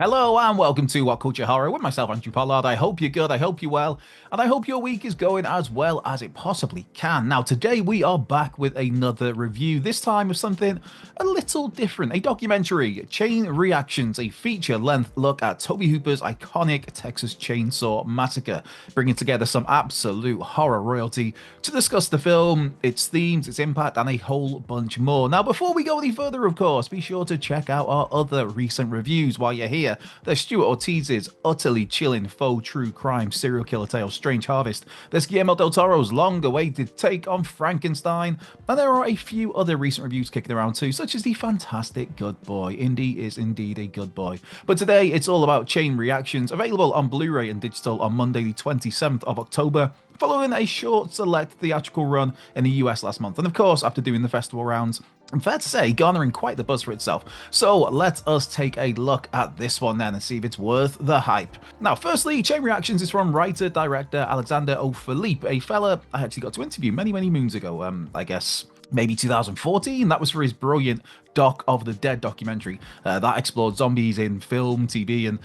Hello and welcome to What Culture Horror with myself, Andrew Pollard. I hope you're good, I hope you're well, and I hope your week is going as well as it possibly can. Now, today we are back with another review, this time of something a little different. A documentary, Chain Reactions, a feature-length look at Tobe Hooper's iconic Texas Chainsaw Massacre, bringing together some absolute horror royalty to discuss the film, its themes, its impact, and a whole bunch more. Now, before we go any further, of course, be sure to check out our other recent reviews while you're here. There's Stuart Ortiz's utterly chilling faux true crime serial killer tale Strange Harvest. There's Guillermo del Toro's long-awaited take on Frankenstein. And there are a few other recent reviews kicking around too, such as the fantastic Good Boy. Indy is indeed a good boy. But today it's all about Chain Reactions, available on Blu-ray and digital on Monday the 27th of October, following a short select theatrical run in the US last month. And of course, after doing the festival rounds, I'm fair to say, garnering quite the buzz for itself. So let us take a look at this one then and see if it's worth the hype. Now, firstly, Chain Reactions is from writer-director Alexander O. Philippe, a fella I actually got to interview many moons ago, I guess maybe 2014. That was for his brilliant Doc of the Dead documentary that explored zombies in film, TV, and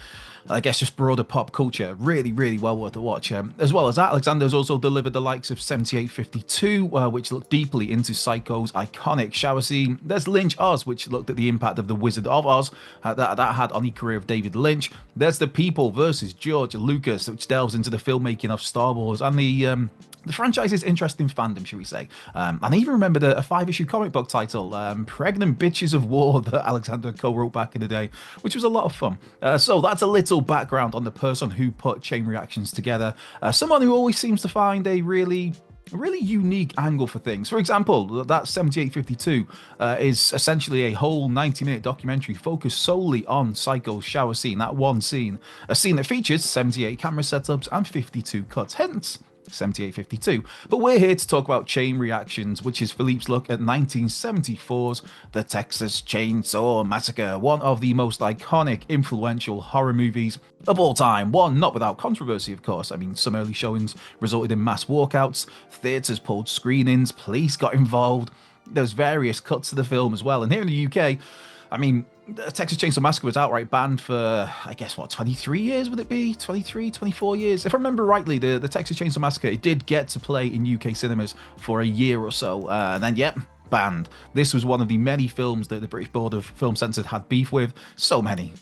I guess just broader pop culture. Really well worth a watch. As well as that, Alexander's also delivered the likes of 7852, which looked deeply into Psycho's iconic shower scene. There's Lynch Oz, which looked at the impact of The Wizard of Oz that had on the career of David Lynch. There's The People versus George Lucas, which delves into the filmmaking of Star Wars and the franchise's interesting fandom, shall we say. And I even remembered a 5-issue comic book title, Pregnant Bitches of War, that Alexander co-wrote back in the day, which was a lot of fun. So that's a little background on the person who put Chain Reactions together. Someone who always seems to find a really unique angle for things. For example, that 7852 is essentially a whole 90-minute documentary focused solely on Psycho's shower scene, that one scene. A scene that features 78 camera setups and 52 cuts, hence 7852. But we're here to talk about Chain Reactions, which is Philippe's look at 1974's The Texas Chainsaw Massacre, one of the most iconic, influential horror movies of all time. One not without controversy, of course. I mean, some early showings resulted in mass walkouts, theaters pulled screenings, police got involved. There's various cuts to the film as well. And here in the UK, I mean, the Texas Chainsaw Massacre was outright banned for, I guess, 23 years, would it be? 23, 24 years? If I remember rightly, the Texas Chainsaw Massacre, it did get to play in UK cinemas for a year or so, and then, yep, banned. This was one of the many films that the British Board of Film Censors had beef with. So many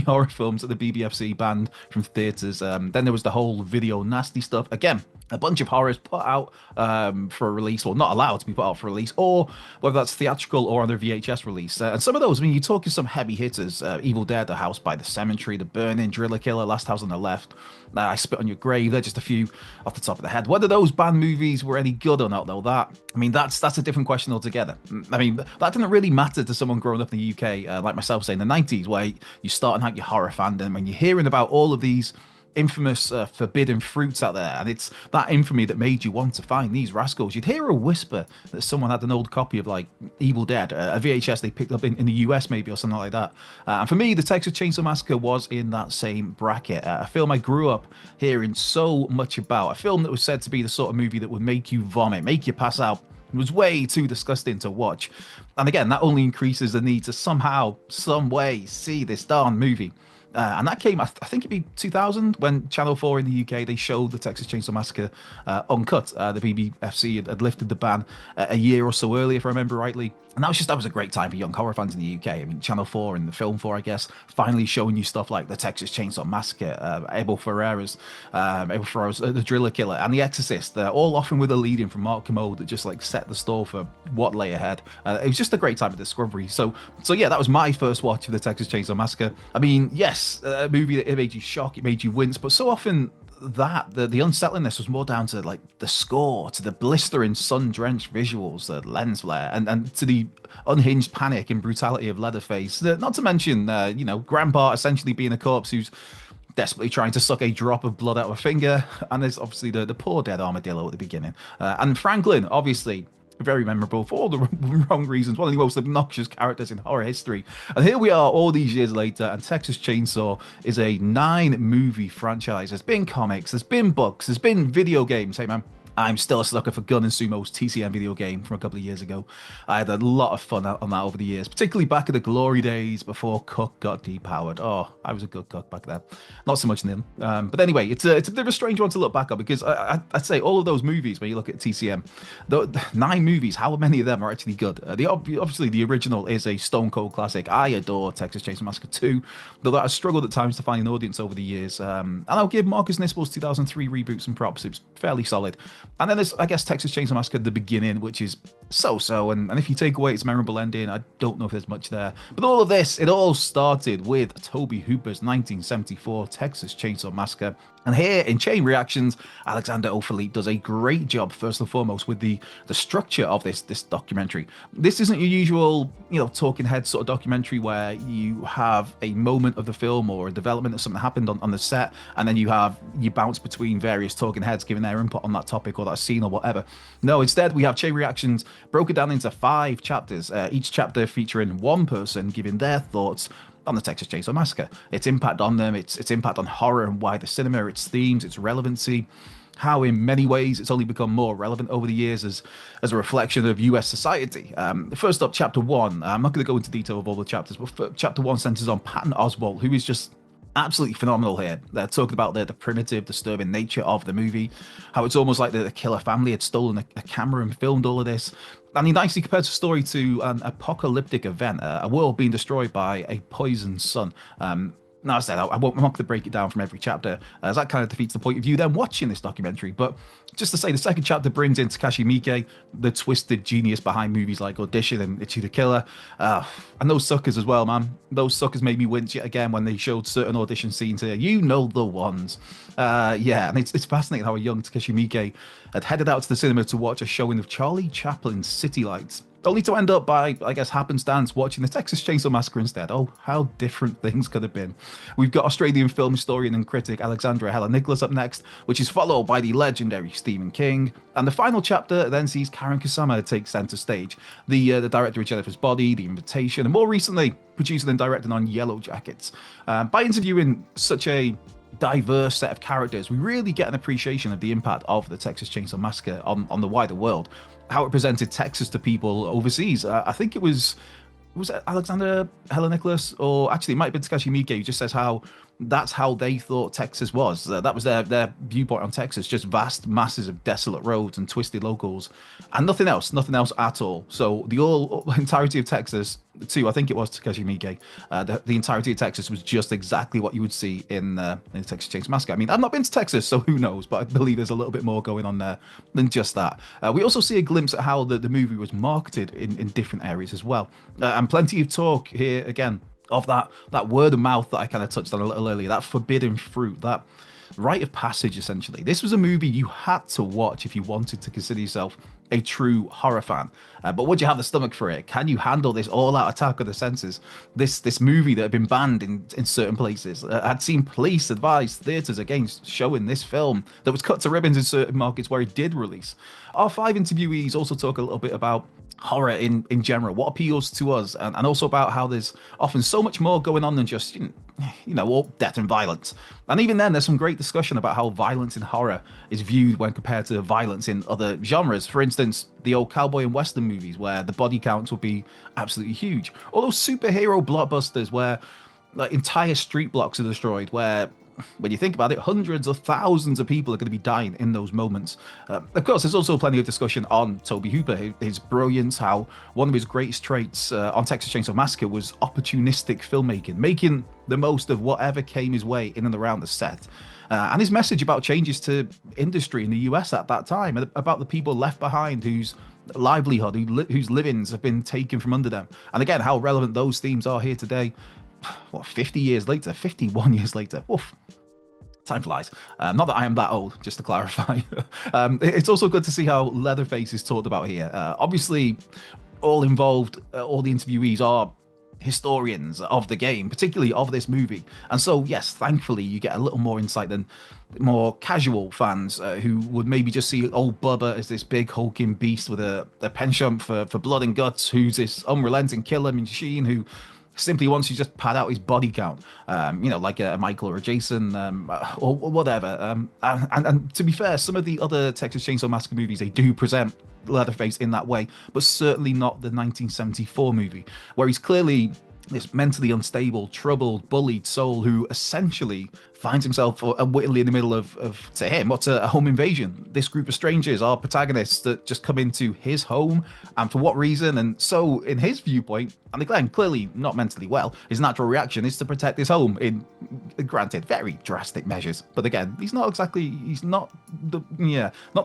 horror films that the BBFC banned from theatres. Then there was the whole video nasty stuff. Again, a bunch of horrors put out for a release, or not allowed to be put out for release, or whether that's theatrical or on their VHS release. And some of those, I mean, you're talking some heavy hitters. Evil Dead, The House by the Cemetery, The Burning, Driller Killer, Last House on the Left, I Spit on Your Grave. They're just a few off the top of the head. Whether those banned movies were any good or not, though, that's a different question altogether. I mean, that didn't really matter to someone growing up in the UK, like myself, say in the 90s, where you're starting out your horror fandom and you're hearing about all of these infamous forbidden fruits out there, and it's that infamy that made you want to find these rascals. You'd hear a whisper that someone had an old copy of like Evil Dead, a VHS they picked up in the US maybe, or something like that. And for me, the Texas Chainsaw Massacre was in that same bracket. A film I grew up hearing so much about, a film that was said to be the sort of movie that would make you vomit, make you pass out. It was way too disgusting to watch. And again, that only increases the need to somehow, some way see this darn movie. And that came, I think it'd be 2000, when Channel 4 in the UK, they showed the Texas Chainsaw Massacre uncut. The BBFC had lifted the ban a year or so earlier, if I remember rightly. And that was a great time for young horror fans in the UK. I mean, Channel 4 and the Film 4, I guess, finally showing you stuff like the Texas Chainsaw Massacre, Abel Ferrara's The Driller Killer, and The Exorcist, all often with a lead-in from Mark Kermode that just like set the store for what lay ahead. It was just a great time of discovery. So yeah, that was my first watch of the Texas Chainsaw Massacre. I mean, yes, a movie that it made you shock, it made you wince, but so often that the unsettlingness was more down to like the score, to the blistering sun-drenched visuals, the lens flare, and to the unhinged panic and brutality of Leatherface. Not to mention, Grandpa essentially being a corpse who's desperately trying to suck a drop of blood out of a finger, and there's obviously the poor dead armadillo at the beginning, and Franklin, obviously very memorable for all the wrong reasons, one of the most obnoxious characters in horror history. And here we are all these years later, and Texas Chainsaw is a 9-movie franchise. There's been comics, there's been books, there's been video games. Hey man, I'm still a sucker for Gun and Sumo's TCM video game from a couple of years ago. I had a lot of fun on that over the years, particularly back in the glory days before Cook got depowered. Oh, I was a good cook back then. Not so much Nim. But anyway, it's a bit of a strange one to look back on because I'd say all of those movies, when you look at TCM, the 9 movies, how many of them are actually good? Obviously, the original is a stone cold classic. I adore Texas Chainsaw Massacre 2, though I struggled at times to find an audience over the years. And I'll give Marcus Nispel's 2003 reboot some props. It was fairly solid. And then there's, I guess, Texas Chainsaw Massacre: The Beginning, which is so-so. And if you take away its memorable ending, I don't know if there's much there. But all of this, it all started with Tobe Hooper's 1974 Texas Chainsaw Massacre. And here in Chain Reactions, Alexander O'Philippe does a great job, first and foremost, with the structure of this documentary. This isn't your usual, talking head sort of documentary where you have a moment of the film or a development of something that happened on the set, and then you bounce between various talking heads giving their input on that topic or that scene or whatever. No, instead we have Chain Reactions broken down into 5 chapters, each chapter featuring one person giving their thoughts on the Texas Chainsaw Massacre, its impact on them, its impact on horror and why the cinema, its themes, its relevancy, how in many ways it's only become more relevant over the years as a reflection of US society. First up, chapter 1. I'm not going to go into detail of all the chapters, but chapter 1 centers on Patton Oswalt, who is just absolutely phenomenal here. They're talking about the primitive, disturbing nature of the movie, how it's almost like the killer family had stolen a camera and filmed all of this. And he nicely compares the story to an apocalyptic event, a world being destroyed by a poisoned sun. Now, I said I'm not going to break it down from every chapter, as that kind of defeats the point of you then watching this documentary. But just to say, the second chapter brings in Takashi Miike, the twisted genius behind movies like Audition and Ichi the Killer. And those suckers as well, man. Those suckers made me wince yet again when they showed certain audition scenes here. You know the ones. Yeah, and it's fascinating how a young Takashi Miike had headed out to the cinema to watch a showing of Charlie Chaplin's City Lights, only to end up by, I guess, happenstance watching the Texas Chainsaw Massacre instead. Oh, how different things could have been. We've got Australian film historian and critic Alexandra Helen-Nicholas up next, which is followed by the legendary Stephen King. And the final chapter then sees Karen Kusama take center stage, the director of Jennifer's Body, The Invitation, and more recently, producing and directing on Yellow Jackets. By interviewing such a diverse set of characters, we really get an appreciation of the impact of the Texas Chainsaw Massacre on the wider world, how it presented Texas to people overseas. I think it was Alexander Helen-Nicholas, or actually it might have been Takashi Miike, who just says how that's how they thought Texas was. That was their viewpoint on Texas, just vast masses of desolate roads and twisted locals, and nothing else at all. So the entirety of Texas, too, I think it was Takashi Miike, the entirety of Texas was just exactly what you would see in Texas Chainsaw Massacre. I mean, I've not been to Texas, so who knows, but I believe there's a little bit more going on there than just that. We also see a glimpse at how the movie was marketed in different areas as well, and plenty of talk here again of that word of mouth that I kind of touched on a little earlier, that forbidden fruit, that rite of passage, essentially. This was a movie you had to watch if you wanted to consider yourself a true horror fan. But would you have the stomach for it? Can you handle this all-out attack of the senses? This movie that had been banned in certain places. I'd seen police advise theaters against showing this film that was cut to ribbons in certain markets where it did release. Our 5 interviewees also talk a little bit about horror in general, what appeals to us, and also about how there's often so much more going on than just all death and violence. And even then, there's some great discussion about how violence in horror is viewed when compared to violence in other genres. For instance, the old cowboy and western movies where the body counts would be absolutely huge, or those superhero blockbusters where entire street blocks are destroyed, where when you think about it, hundreds of thousands of people are going to be dying in those moments. Of course, there's also plenty of discussion on Tobe Hooper, his brilliance, how one of his greatest traits on Texas Chainsaw Massacre was opportunistic filmmaking, making the most of whatever came his way in and around the set. And his message about changes to industry in the US at that time, about the people left behind whose livelihood, whose livings have been taken from under them. And again, how relevant those themes are here today. 50 years later, 51 years later. Oof. Time flies. Not that I am that old, just to clarify. It's also good to see how Leatherface is talked about here. Obviously, all involved, all the interviewees are historians of the game, particularly of this movie. And so, yes, thankfully, you get a little more insight than more casual fans who would maybe just see old Bubba as this big hulking beast with a penchant for blood and guts, who's this unrelenting killer machine who simply wants to just pad out his body count, like a Michael or a Jason, or whatever. And to be fair, some of the other Texas Chainsaw Massacre movies, they do present Leatherface in that way, but certainly not the 1974 movie, where he's clearly this mentally unstable, troubled, bullied soul who essentially finds himself unwittingly in the middle of to him, what's a home invasion. This group of strangers are protagonists that just come into his home, and for what reason? And so, in his viewpoint, and again, clearly not mentally well, his natural reaction is to protect his home in, granted, very drastic measures. But again, he's not the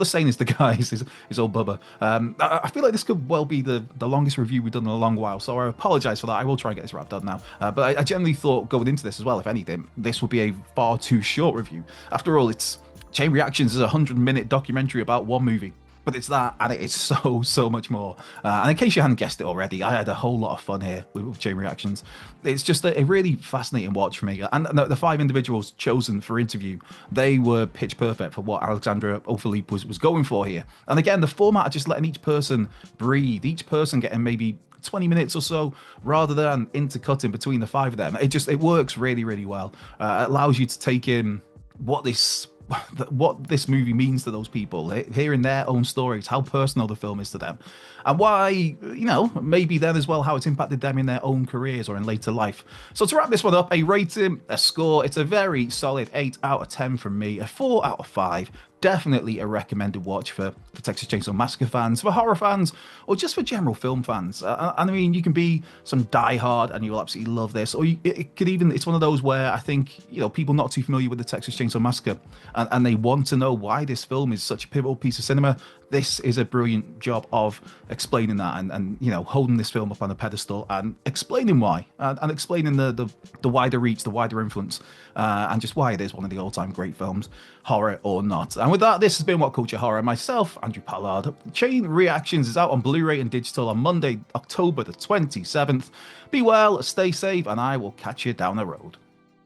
sanest the guys, his old Bubba. I feel like this could well be the longest review we've done in a long while, so I apologize for that. I will try and get this wrapped up now. But I generally thought going into this as well, if anything, this would be a far too short review. After all, it's Chain Reactions is a 100-minute documentary about one movie. But it's that, and it is so much more. And in case you hadn't guessed it already, I had a whole lot of fun here with Chain Reactions. It's just a really fascinating watch for me. And the 5 individuals chosen for interview, they were pitch perfect for what Alexandra O'Philippe was going for here. And again, the format of just letting each person breathe, each person getting maybe 20 minutes or so, rather than intercutting between the 5 of them. It works really, really well. It allows you to take in what this movie means to those people, hearing their own stories, how personal the film is to them, and why, maybe then as well, how it's impacted them in their own careers or in later life. So to wrap this one up, a rating, a score, it's a very solid 8 out of 10 from me, a 4 out of 5. Definitely a recommended watch for Texas Chainsaw Massacre fans, for horror fans, or just for general film fans. I mean, you can be some diehard and you'll absolutely love this, or it's one of those where I think, people not too familiar with the Texas Chainsaw Massacre and they want to know why this film is such a pivotal piece of cinema. This is a brilliant job of explaining that and holding this film up on a pedestal and explaining why, and explaining the wider reach, the wider influence, and just why it is one of the all-time great films, horror or not. And with that, this has been What Culture Horror. Myself, Andrew Pollard. Chain Reactions is out on Blu-ray and digital on Monday, October the 27th. Be well, stay safe, and I will catch you down the road.